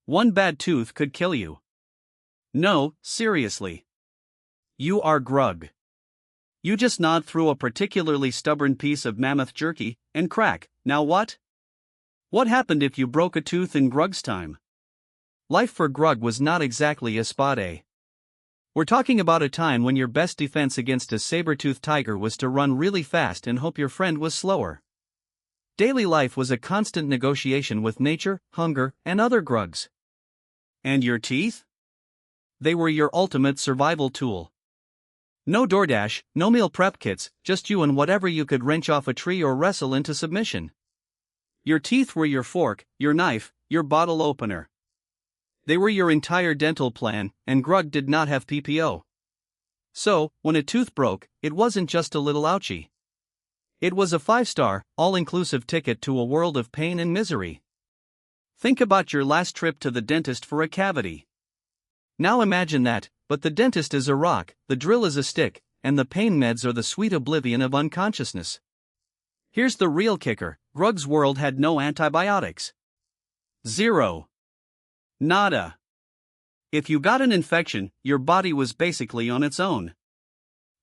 One bad tooth could kill you. No, seriously. You are Grug. You just gnawed through a particularly stubborn piece of mammoth jerky, and crack. Now what? What happened if you broke a tooth in Grug's time? Life for Grug was not exactly a spa day. We're talking about a time when your best defense against a saber-toothed tiger was to run really fast and hope your friend was slower. Daily life was a constant negotiation with nature, hunger, and other Grugs. And your teeth? They were your ultimate survival tool. No DoorDash, no meal prep kits, just you and whatever you could wrench off a tree or wrestle into submission. Your teeth were your fork, your knife, your bottle opener. They were your entire dental plan, and Grug did not have PPO. So, when a tooth broke, it wasn't just a little ouchie. It was a 5-star, all-inclusive ticket to a world of pain and misery. Think about your last trip to the dentist for a cavity. Now imagine that, but the dentist is a rock, the drill is a stick, and the pain meds are the sweet oblivion of unconsciousness. Here's the real kicker: Grug's world had no antibiotics. Zero. Nada. If you got an infection, your body was basically on its own.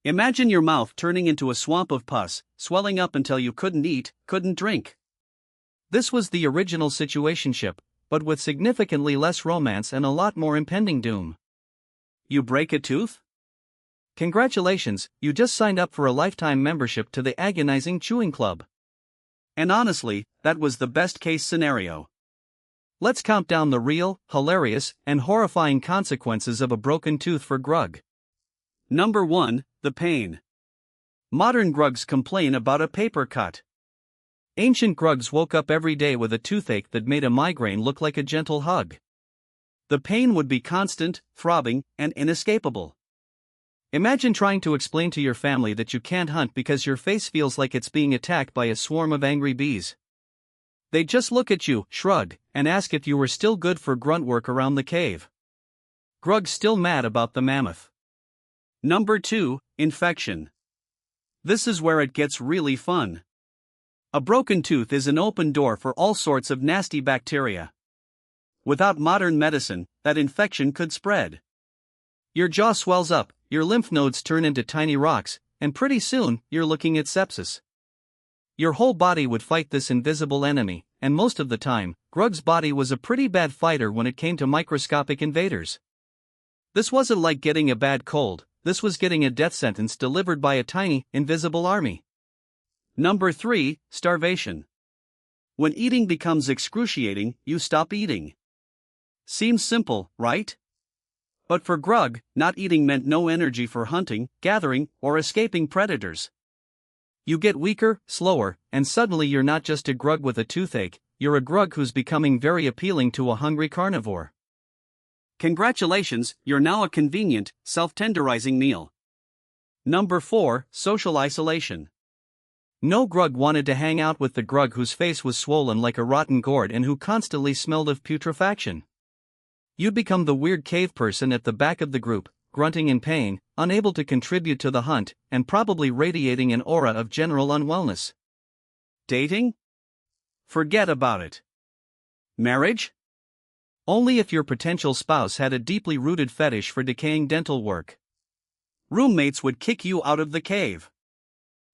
Imagine your mouth turning into a swamp of pus, swelling up until you couldn't eat, couldn't drink. This was the original situationship, but with significantly less romance and a lot more impending doom. You break a tooth? Congratulations, you just signed up for a lifetime membership to the Agonizing Chewing Club. And honestly, that was the best-case scenario. Let's count down the real, hilarious, and horrifying consequences of a broken tooth for Grug. Number 1, the pain. Modern Grugs complain about a paper cut. Ancient Grugs woke up every day with a toothache that made a migraine look like a gentle hug. The pain would be constant, throbbing, and inescapable. Imagine trying to explain to your family that you can't hunt because your face feels like it's being attacked by a swarm of angry bees. They'd just look at you, shrug, and ask if you were still good for grunt work around the cave. Grug's still mad about the mammoth. Number 2, infection. This is where it gets really fun. A broken tooth is an open door for all sorts of nasty bacteria. Without modern medicine, that infection could spread. Your jaw swells up, your lymph nodes turn into tiny rocks, and pretty soon, you're looking at sepsis. Your whole body would fight this invisible enemy, and most of the time, Grug's body was a pretty bad fighter when it came to microscopic invaders. This wasn't like getting a bad cold, this was getting a death sentence delivered by a tiny, invisible army. Number 3, starvation. When eating becomes excruciating, you stop eating. Seems simple, right? But for Grug, not eating meant no energy for hunting, gathering, or escaping predators. You get weaker, slower, and suddenly you're not just a Grug with a toothache, you're a Grug who's becoming very appealing to a hungry carnivore. Congratulations, you're now a convenient, self-tenderizing meal. Number 4, social isolation. No Grug wanted to hang out with the Grug whose face was swollen like a rotten gourd and who constantly smelled of putrefaction. You'd become the weird cave person at the back of the group, grunting in pain, unable to contribute to the hunt, and probably radiating an aura of general unwellness. Dating? Forget about it. Marriage? Only if your potential spouse had a deeply rooted fetish for decaying dental work. Roommates would kick you out of the cave.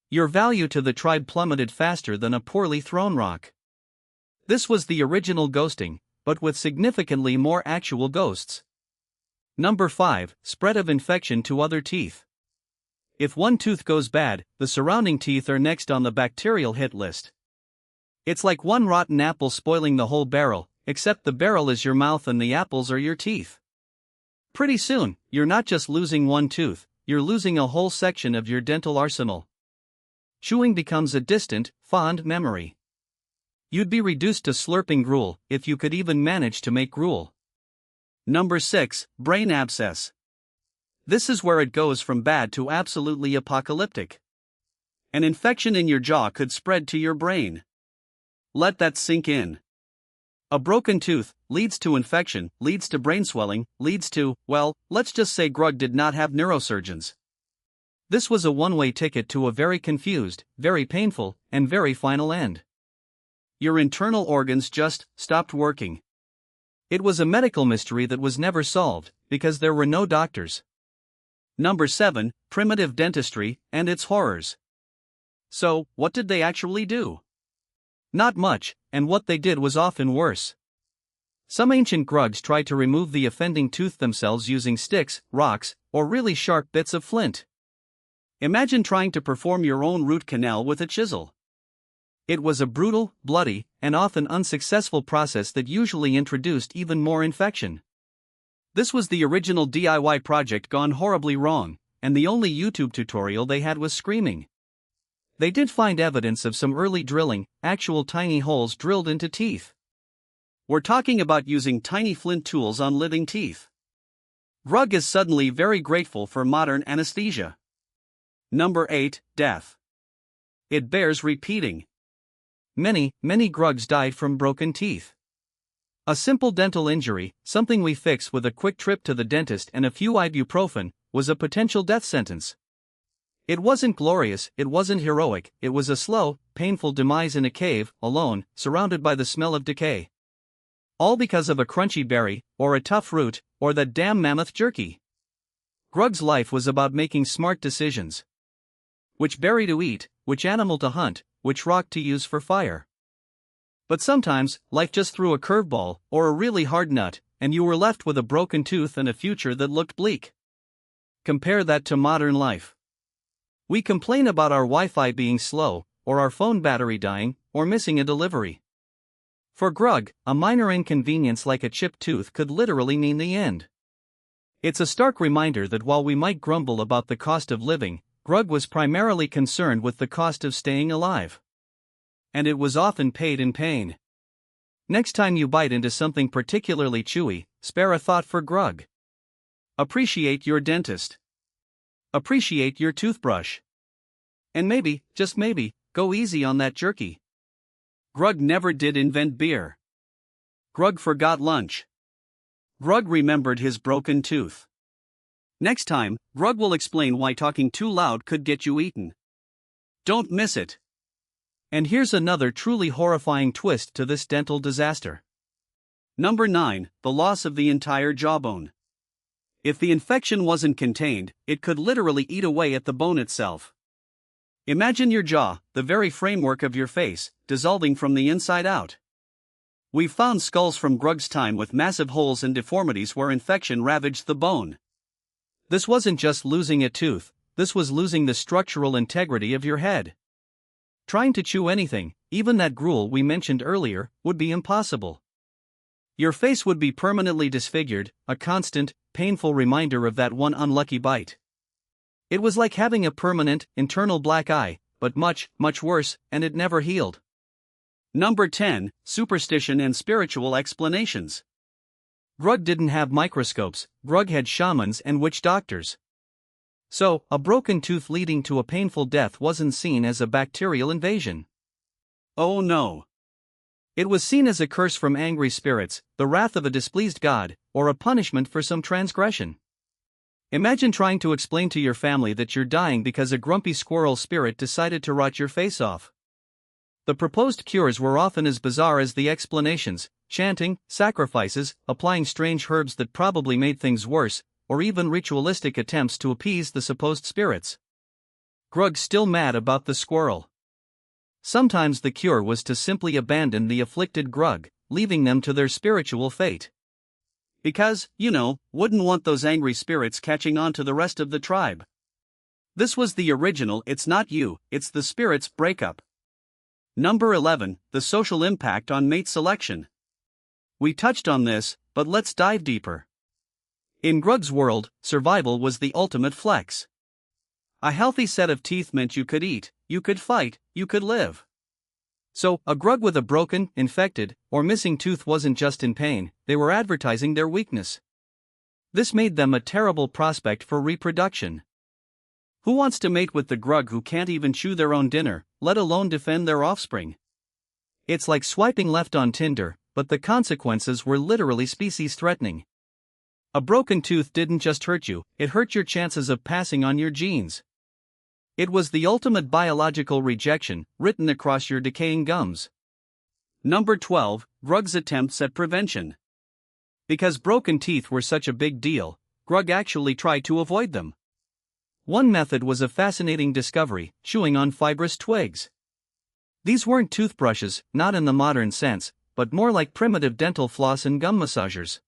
Your value to the tribe plummeted faster than a poorly thrown rock. This was the original ghosting, but with significantly more actual ghosts. Number 5, spread of infection to other teeth. If one tooth goes bad, the surrounding teeth are next on the bacterial hit list. It's like one rotten apple spoiling the whole barrel, except the barrel is your mouth and the apples are your teeth. Pretty soon, you're not just losing one tooth, you're losing a whole section of your dental arsenal. Chewing becomes a distant, fond memory. You'd be reduced to slurping gruel, if you could even manage to make gruel. Number 6, brain abscess. This is where it goes from bad to absolutely apocalyptic. An infection in your jaw could spread to your brain. Let that sink in. A broken tooth leads to infection, leads to brain swelling, leads to, well, let's just say Grug did not have neurosurgeons. This was a one-way ticket to a very confused, very painful, and very final end. Your internal organs just stopped working. It was a medical mystery that was never solved, because there were no doctors. Number 7, primitive dentistry and its horrors. So, what did they actually do? Not much, and what they did was often worse. Some ancient Grugs tried to remove the offending tooth themselves using sticks, rocks, or really sharp bits of flint. Imagine trying to perform your own root canal with a chisel. It was a brutal, bloody, and often unsuccessful process that usually introduced even more infection. This was the original DIY project gone horribly wrong, and the only YouTube tutorial they had was screaming. They did find evidence of some early drilling, actual tiny holes drilled into teeth. We're talking about using tiny flint tools on living teeth. Grug is suddenly very grateful for modern anesthesia. Number 8, death. It bears repeating. Many Grugs died from broken teeth. A simple dental injury, something we fix with a quick trip to the dentist and a few ibuprofen, was a potential death sentence. It wasn't glorious, it wasn't heroic, it was a slow, painful demise in a cave, alone, surrounded by the smell of decay. All because of a crunchy berry, or a tough root, or that damn mammoth jerky. Grug's life was about making smart decisions. Which berry to eat, which animal to hunt, which rock to use for fire. But sometimes, life just threw a curveball, or a really hard nut, and you were left with a broken tooth and a future that looked bleak. Compare that to modern life. We complain about our Wi-Fi being slow, or our phone battery dying, or missing a delivery. For Grug, a minor inconvenience like a chipped tooth could literally mean the end. It's a stark reminder that while we might grumble about the cost of living, Grug was primarily concerned with the cost of staying alive. And it was often paid in pain. Next time you bite into something particularly chewy, spare a thought for Grug. Appreciate your dentist. Appreciate your toothbrush. And maybe, just maybe, go easy on that jerky. Grug never did invent beer. Grug forgot lunch. Grug remembered his broken tooth. Next time, Grug will explain why talking too loud could get you eaten. Don't miss it. And here's another truly horrifying twist to this dental disaster. Number 9, the loss of the entire jawbone. If the infection wasn't contained, it could literally eat away at the bone itself. Imagine your jaw, the very framework of your face, dissolving from the inside out. We've found skulls from Grug's time with massive holes and deformities where infection ravaged the bone. This wasn't just losing a tooth, this was losing the structural integrity of your head. Trying to chew anything, even that gruel we mentioned earlier, would be impossible. Your face would be permanently disfigured, a constant, painful reminder of that one unlucky bite. It was like having a permanent, internal black eye, but much worse, and it never healed. Number 10, superstition and spiritual explanations. Grug didn't have microscopes, Grug had shamans and witch doctors. So, a broken tooth leading to a painful death wasn't seen as a bacterial invasion. Oh no. It was seen as a curse from angry spirits, the wrath of a displeased god, or a punishment for some transgression. Imagine trying to explain to your family that you're dying because a grumpy squirrel spirit decided to rot your face off. The proposed cures were often as bizarre as the explanations: chanting, sacrifices, applying strange herbs that probably made things worse, or even ritualistic attempts to appease the supposed spirits. Grug's still mad about the squirrel. Sometimes the cure was to simply abandon the afflicted Grug, leaving them to their spiritual fate. Because, wouldn't want those angry spirits catching on to the rest of the tribe. This was the original "it's not you, it's the spirits" breakup. Number 11, the social impact on mate selection. We touched on this, but let's dive deeper. In Grug's world, survival was the ultimate flex. A healthy set of teeth meant you could eat, you could fight, you could live. So, a Grug with a broken, infected, or missing tooth wasn't just in pain, they were advertising their weakness. This made them a terrible prospect for reproduction. Who wants to mate with the Grug who can't even chew their own dinner, let alone defend their offspring? It's like swiping left on Tinder, but the consequences were literally species-threatening. A broken tooth didn't just hurt you, it hurt your chances of passing on your genes. It was the ultimate biological rejection, written across your decaying gums. Number 12, Grug's attempts at prevention. Because broken teeth were such a big deal, Grug actually tried to avoid them. One method was a fascinating discovery: chewing on fibrous twigs. These weren't toothbrushes, not in the modern sense, but more like primitive dental floss and gum massagers.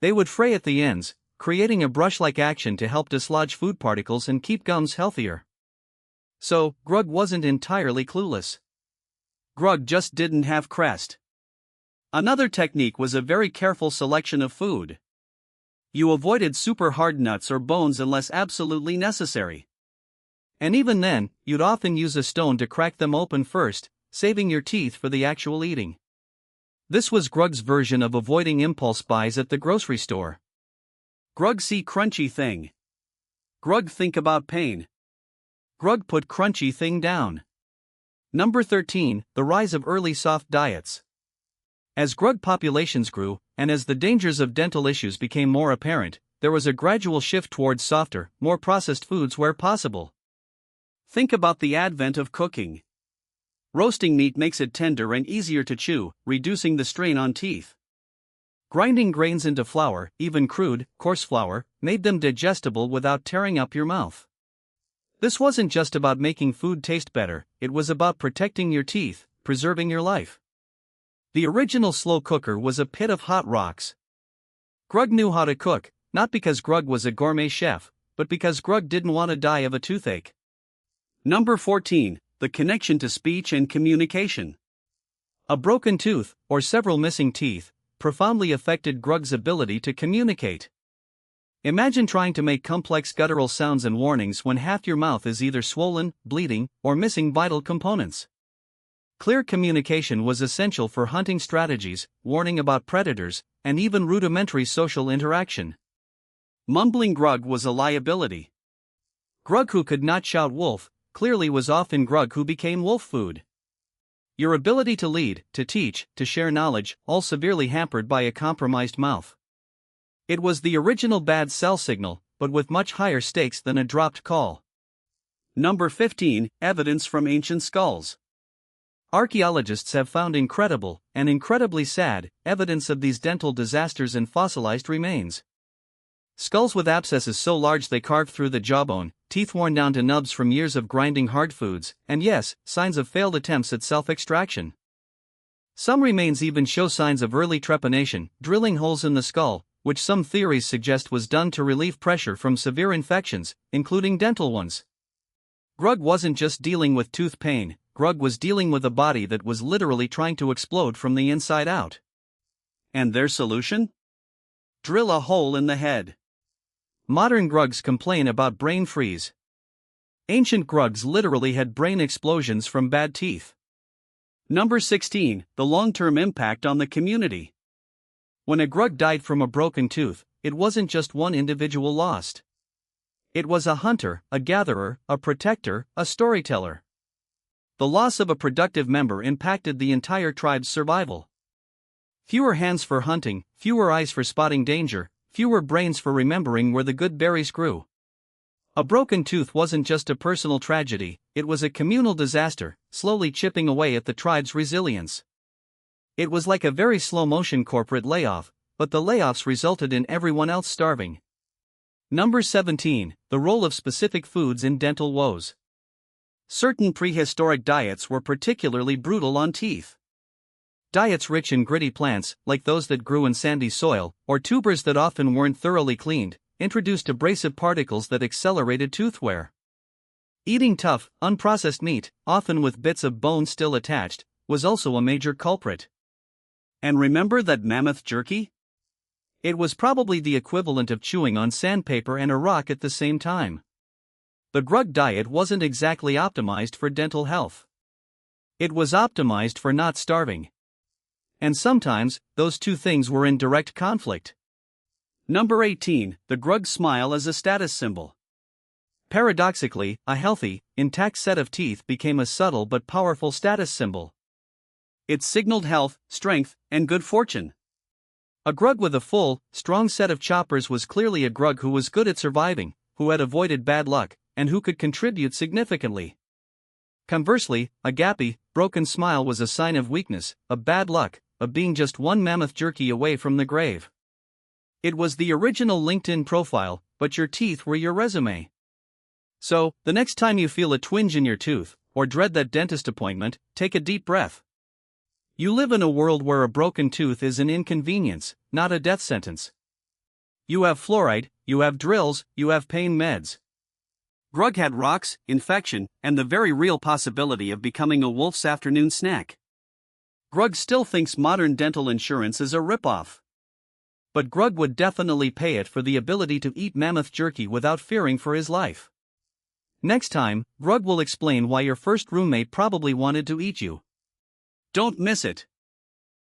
They would fray at the ends, creating a brush-like action to help dislodge food particles and keep gums healthier. So, Grug wasn't entirely clueless. Grug just didn't have crest. Another technique was a very careful selection of food. You avoided super hard nuts or bones unless absolutely necessary. And even then, you'd often use a stone to crack them open first, saving your teeth for the actual eating. This was Grug's version of avoiding impulse buys at the grocery store. Grug see crunchy thing. Grug think about pain. Grug put crunchy thing down. Number 13, the rise of early soft diets. As Grug populations grew, and as the dangers of dental issues became more apparent, there was a gradual shift towards softer, more processed foods where possible. Think about the advent of cooking. Roasting meat makes it tender and easier to chew, reducing the strain on teeth. Grinding grains into flour, even crude, coarse flour, made them digestible without tearing up your mouth. This wasn't just about making food taste better, it was about protecting your teeth, preserving your life. The original slow cooker was a pit of hot rocks. Grug knew how to cook, not because Grug was a gourmet chef, but because Grug didn't want to die of a toothache. Number 14, the connection to speech and communication. A broken tooth, or several missing teeth, profoundly affected Grug's ability to communicate. Imagine trying to make complex guttural sounds and warnings when half your mouth is either swollen, bleeding, or missing vital components. Clear communication was essential for hunting strategies, warning about predators, and even rudimentary social interaction. Mumbling Grug was a liability. Grug who could not shout wolf, clearly was often Grug who became wolf food. Your ability to lead, to teach, to share knowledge, all severely hampered by a compromised mouth. It was the original bad cell signal, but with much higher stakes than a dropped call. Number 15, evidence from ancient skulls. Archaeologists have found incredible, and incredibly sad, evidence of these dental disasters in fossilized remains. Skulls with abscesses so large they carved through the jawbone, teeth worn down to nubs from years of grinding hard foods, and yes, signs of failed attempts at self-extraction. Some remains even show signs of early trepanation, drilling holes in the skull, which some theories suggest was done to relieve pressure from severe infections, including dental ones. Grug wasn't just dealing with tooth pain, Grug was dealing with a body that was literally trying to explode from the inside out. And their solution? Drill a hole in the head. Modern Grugs complain about brain freeze. Ancient Grugs literally had brain explosions from bad teeth. Number 16, the long-term impact on the community. When a Grug died from a broken tooth, it wasn't just one individual lost. It was a hunter, a gatherer, a protector, a storyteller. The loss of a productive member impacted the entire tribe's survival. Fewer hands for hunting, fewer eyes for spotting danger, fewer brains for remembering where the good berries grew. A broken tooth wasn't just a personal tragedy, it was a communal disaster, slowly chipping away at the tribe's resilience. It was like a very slow-motion corporate layoff, but the layoffs resulted in everyone else starving. Number 17, the role of specific foods in dental woes. Certain prehistoric diets were particularly brutal on teeth. Diets rich in gritty plants, like those that grew in sandy soil, or tubers that often weren't thoroughly cleaned, introduced abrasive particles that accelerated tooth wear. Eating tough, unprocessed meat, often with bits of bone still attached, was also a major culprit. And remember that mammoth jerky? It was probably the equivalent of chewing on sandpaper and a rock at the same time. The Grug diet wasn't exactly optimized for dental health. It was optimized for not starving. And sometimes, those two things were in direct conflict. Number 18, the Grug smile as a status symbol. Paradoxically, a healthy, intact set of teeth became a subtle but powerful status symbol. It signaled health, strength, and good fortune. A Grug with a full, strong set of choppers was clearly a Grug who was good at surviving, who had avoided bad luck, and who could contribute significantly. Conversely, a gappy, broken smile was a sign of weakness, of bad luck, of being just one mammoth jerky away from the grave. It was the original LinkedIn profile, but your teeth were your resume. So, the next time you feel a twinge in your tooth, or dread that dentist appointment, take a deep breath. You live in a world where a broken tooth is an inconvenience, not a death sentence. You have fluoride, you have drills, you have pain meds. Grug had rocks, infection, and the very real possibility of becoming a wolf's afternoon snack. Grug still thinks modern dental insurance is a ripoff. But Grug would definitely pay it for the ability to eat mammoth jerky without fearing for his life. Next time, Grug will explain why your first roommate probably wanted to eat you. Don't miss it.